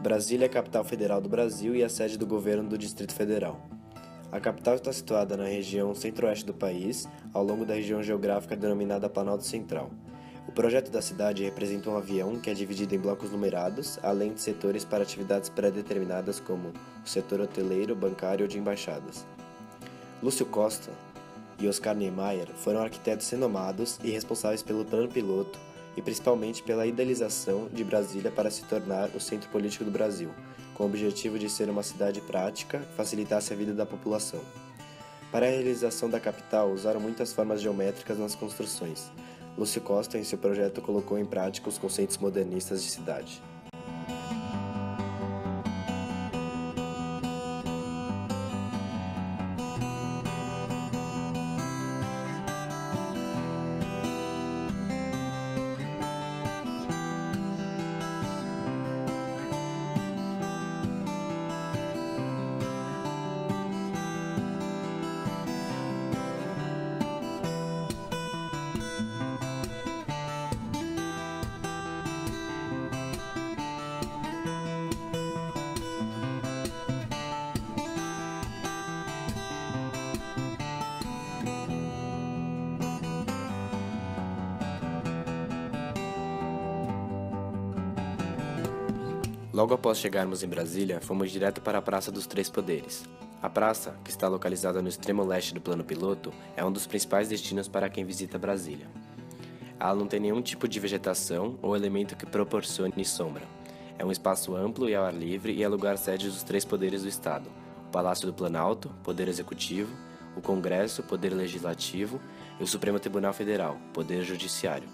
Brasília é a capital federal do Brasil e a sede do governo do Distrito Federal. A capital está situada na região centro-oeste do país, ao longo da região geográfica denominada Planalto Central. O projeto da cidade representa um avião que é dividido em blocos numerados, além de setores para atividades pré-determinadas como o setor hoteleiro, bancário ou de embaixadas. Lúcio Costa e Oscar Niemeyer foram arquitetos renomados e responsáveis pelo plano piloto e principalmente pela idealização de Brasília para se tornar o centro político do Brasil, com o objetivo de ser uma cidade prática que facilitasse a vida da população. Para a realização da capital, usaram muitas formas geométricas nas construções. Lúcio Costa, em seu projeto, colocou em prática os conceitos modernistas de cidade. Logo após chegarmos em Brasília, fomos direto para a Praça dos Três Poderes. A praça, que está localizada no extremo leste do plano piloto, é um dos principais destinos para quem visita Brasília. Ela não tem nenhum tipo de vegetação ou elemento que proporcione sombra. É um espaço amplo e ao ar livre e é lugar sede dos três poderes do Estado: o Palácio do Planalto, Poder Executivo, o Congresso, Poder Legislativo, e o Supremo Tribunal Federal, Poder Judiciário.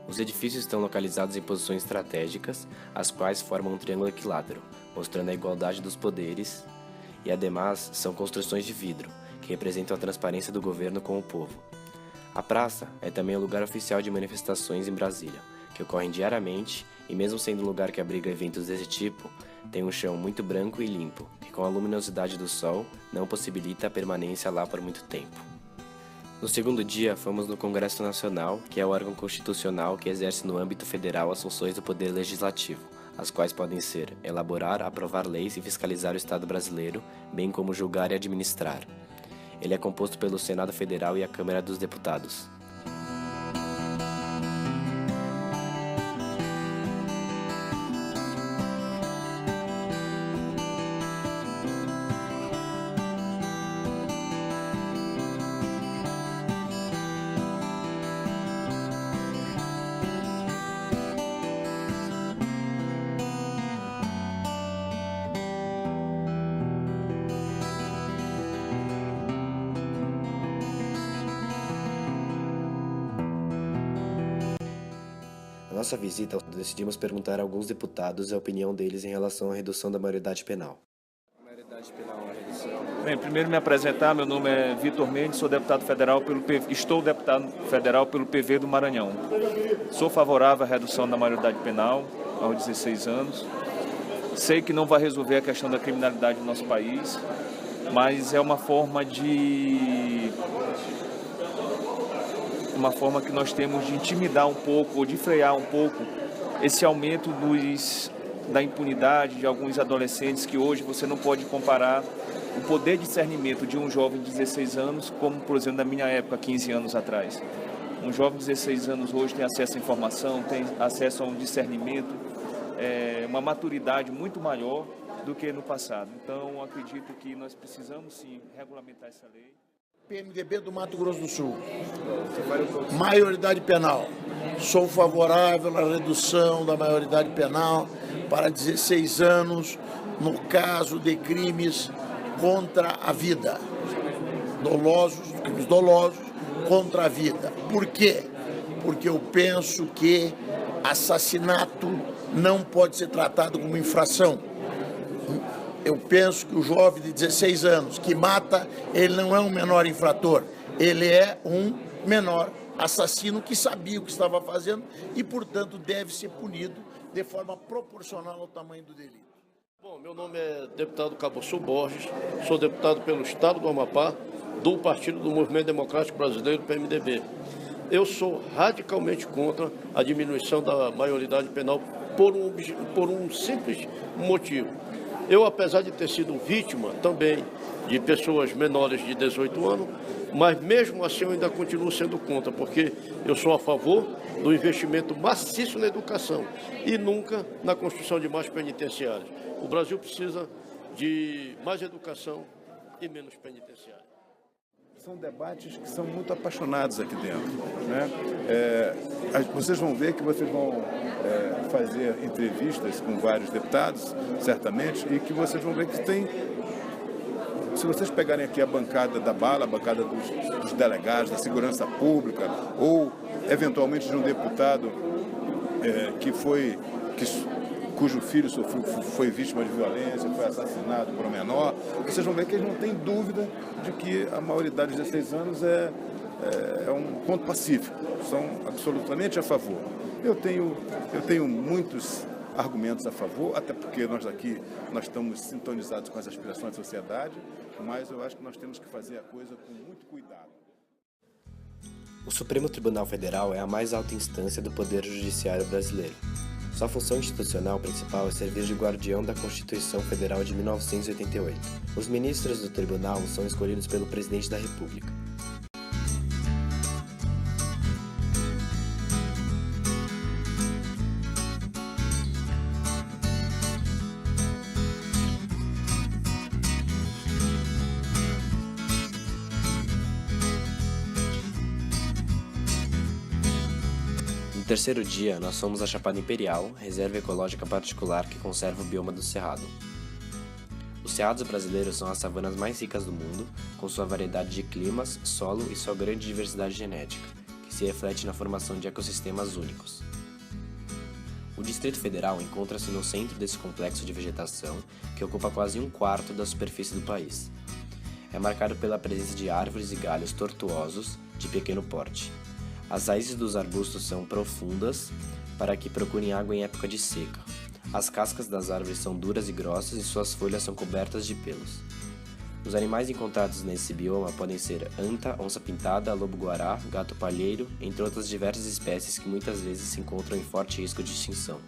Os edifícios estão localizados em posições estratégicas, as quais formam um triângulo equilátero, mostrando a igualdade dos poderes, e ademais são construções de vidro, que representam a transparência do governo com o povo. A praça é também o lugar oficial de manifestações em Brasília, que ocorrem diariamente, e mesmo sendo um lugar que abriga eventos desse tipo, tem um chão muito branco e limpo, que com a luminosidade do sol não possibilita a permanência lá por muito tempo. No segundo dia, fomos no Congresso Nacional, que é o órgão constitucional que exerce no âmbito federal as funções do Poder Legislativo, as quais podem ser elaborar, aprovar leis e fiscalizar o Estado brasileiro, bem como julgar e administrar. Ele é composto pelo Senado Federal e a Câmara dos Deputados. Na nossa visita, decidimos perguntar a alguns deputados a opinião deles em relação à redução da maioridade penal. Bem, primeiro me apresentar, meu nome é Vitor Mendes, sou deputado federal estou deputado federal pelo PV do Maranhão. Sou favorável à redução da maioridade penal aos 16 anos. Sei que não vai resolver a questão da criminalidade no nosso país, mas é uma forma que nós temos de intimidar um pouco, ou de frear um pouco esse aumento da impunidade de alguns adolescentes, que hoje você não pode comparar o poder de discernimento de um jovem de 16 anos como, por exemplo, na minha época, 15 anos atrás. Um jovem de 16 anos hoje tem acesso à informação, tem acesso a um discernimento, uma maturidade muito maior do que no passado. Então, acredito que nós precisamos, sim, regulamentar essa lei. PMDB do Mato Grosso do Sul. Maioridade penal. Sou favorável à redução da maioridade penal para 16 anos no caso de crimes contra a vida. Crimes dolosos contra a vida. Por quê? Porque eu penso que assassinato não pode ser tratado como infração. Eu penso que o jovem de 16 anos que mata, ele não é um menor infrator, ele é um menor assassino que sabia o que estava fazendo e, portanto, deve ser punido de forma proporcional ao tamanho do delito. Bom, meu nome é deputado Caboçu Borges, sou deputado pelo Estado do Amapá, do Partido do Movimento Democrático Brasileiro, PMDB. Eu sou radicalmente contra a diminuição da maioridade penal por um simples motivo. Eu, apesar de ter sido vítima também de pessoas menores de 18 anos, mas mesmo assim eu ainda continuo sendo contra, porque eu sou a favor do investimento maciço na educação e nunca na construção de mais penitenciários. O Brasil precisa de mais educação e menos penitenciário. São debates que são muito apaixonados aqui dentro, né? Vocês vão ver que vocês vão fazer entrevistas com vários deputados, certamente, e que vocês vão ver que tem... Se vocês pegarem aqui a bancada da bala, a bancada dos delegados, da segurança pública, ou eventualmente de um deputado cujo filho foi vítima de violência, foi assassinado por um menor, vocês vão ver que eles não têm dúvida de que a maioridade de 16 anos é um ponto pacífico, são absolutamente a favor. Eu tenho muitos argumentos a favor, até porque nós estamos sintonizados com as aspirações da sociedade, mas eu acho que nós temos que fazer a coisa com muito cuidado. O Supremo Tribunal Federal é a mais alta instância do Poder Judiciário brasileiro. Sua função institucional principal é servir de guardião da Constituição Federal de 1988. Os ministros do tribunal são escolhidos pelo Presidente da República. No terceiro dia, nós fomos à Chapada Imperial, reserva ecológica particular que conserva o bioma do Cerrado. Os cerrados brasileiros são as savanas mais ricas do mundo, com sua variedade de climas, solo e sua grande diversidade genética, que se reflete na formação de ecossistemas únicos. O Distrito Federal encontra-se no centro desse complexo de vegetação, que ocupa quase 1/4 da superfície do país. É marcado pela presença de árvores e galhos tortuosos, de pequeno porte. As raízes dos arbustos são profundas para que procurem água em época de seca. As cascas das árvores são duras e grossas e suas folhas são cobertas de pelos. Os animais encontrados nesse bioma podem ser anta, onça-pintada, lobo-guará, gato-palheiro, entre outras diversas espécies que muitas vezes se encontram em forte risco de extinção.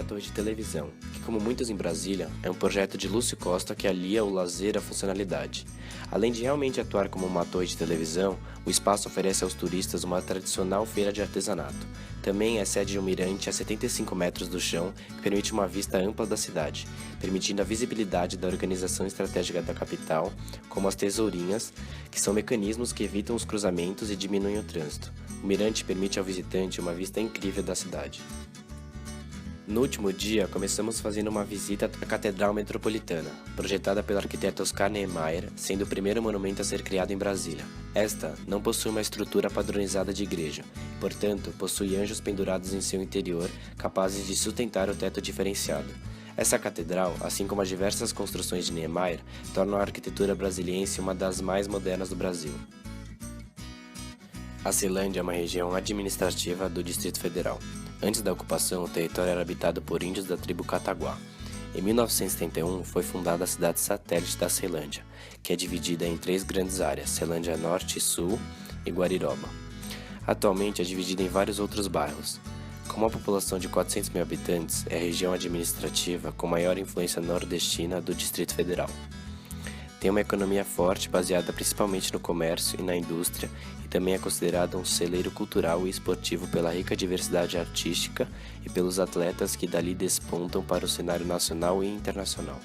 Torre de televisão, que, como muitos em Brasília, é um projeto de Lúcio Costa que alia o lazer à funcionalidade. Além de realmente atuar como uma torre de televisão, o espaço oferece aos turistas uma tradicional feira de artesanato. Também é sede de um mirante a 75 metros do chão, que permite uma vista ampla da cidade, permitindo a visibilidade da organização estratégica da capital, como as tesourinhas, que são mecanismos que evitam os cruzamentos e diminuem o trânsito. O mirante permite ao visitante uma vista incrível da cidade. No último dia, começamos fazendo uma visita à Catedral Metropolitana, projetada pelo arquiteto Oscar Niemeyer, sendo o primeiro monumento a ser criado em Brasília. Esta não possui uma estrutura padronizada de igreja, e, portanto, possui anjos pendurados em seu interior, capazes de sustentar o teto diferenciado. Essa catedral, assim como as diversas construções de Niemeyer, tornam a arquitetura brasiliense uma das mais modernas do Brasil. A Ceilândia é uma região administrativa do Distrito Federal. Antes da ocupação, o território era habitado por índios da tribo Cataguá. Em 1971, foi fundada a cidade satélite da Ceilândia, que é dividida em 3 grandes áreas, Ceilândia Norte e Sul e Guariroba. Atualmente é dividida em vários outros bairros. Com uma população de 400 mil habitantes, é a região administrativa com maior influência nordestina do Distrito Federal. Tem uma economia forte baseada principalmente no comércio e na indústria, e também é considerada um celeiro cultural e esportivo pela rica diversidade artística e pelos atletas que dali despontam para o cenário nacional e internacional.